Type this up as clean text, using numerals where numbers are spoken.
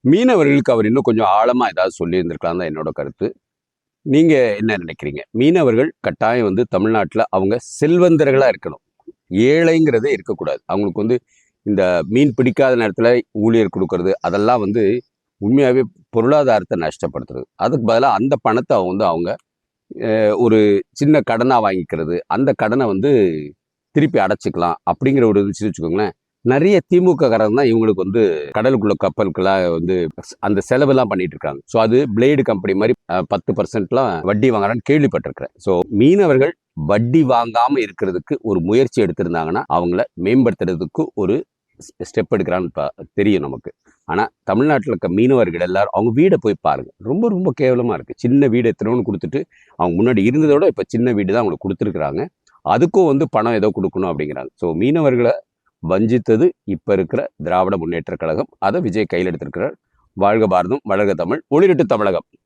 மீனவர்களுக்கு அவர் இன்னும் கொஞ்சம் ஆழமா ஏதாவது சொல்லியிருந்திருக்கலாம் தான் என்னோட கருத்து. நீங்க என்ன நினைக்கிறீங்க? மீனவர்கள் கட்டாயம் வந்து தமிழ்நாட்டுல அவங்க செல்வந்தர்களா இருக்கணும். ஏழைங்கிறதே இருக்கக்கூடாது. அவங்களுக்கு வந்து இந்த மீன் பிடிக்காத நேரத்துல ஊழியர் குடுக்கறது, அதெல்லாம் வந்து உண்மையாவே பொருளாதாரத்த நஷ்டப்படுத்துறது. அதுக்கு பதிலா அந்த பணத்த அவங்க ஒரு சின்ன கடனா வாங்கிக்கிறது. அந்த கடன வந்து திருப்பி அடைச்சுக்கலாம் அப்படிங்கிற ஒரு விஷயம் வச்சுக்கோங்களேன். நெறைய திமுக காரங்க தான் இவங்களுக்கு வந்து கடலுக்குள்ள கப்பலுக்கெல்லாம் வந்து அந்த செலவெல்லாம் பண்ணிட்டு இருக்காங்க. ஸோ அது பிளேடு கம்பெனி மாரி 10%லாம் வட்டி வாங்குறான்னு கேள்விப்பட்டிருக்கிறேன். ஸோ மீனவர்கள் வட்டி வாங்காம இருக்கிறதுக்கு ஒரு முயற்சி எடுத்திருந்தாங்கன்னா, அவங்கள மேம்படுத்துறதுக்கு ஒரு ஸ்டெப் எடுக்கிறான்னு தெரியும் நமக்கு. ஆனா தமிழ்நாட்டுல இருக்க மீனவர்கள் எல்லாரும் அவங்க வீட போய் பாருங்க. ரொம்ப ரொம்ப கேவலமா இருக்கு. சின்ன வீடு எத்தனோன்னு குடுத்துட்டு, அவங்க முன்னாடி இருந்தத விட இப்ப சின்ன வீடு தான் அவங்களுக்கு குடுத்துருக்காங்க. அதுக்கும் வந்து பணம் ஏதோ குடுக்கணும் அப்படிங்கிறாங்க. ஸோ மீனவர்கள வஞ்சித்தது இப்ப இருக்கிற திராவிட முன்னேற்ற கழகம். அத விஜய் கையில் எடுத்திருக்கிறார். வாழ்க பாரதம், வளர்க தமிழ், ஒளிரட்டு தமிழகம்.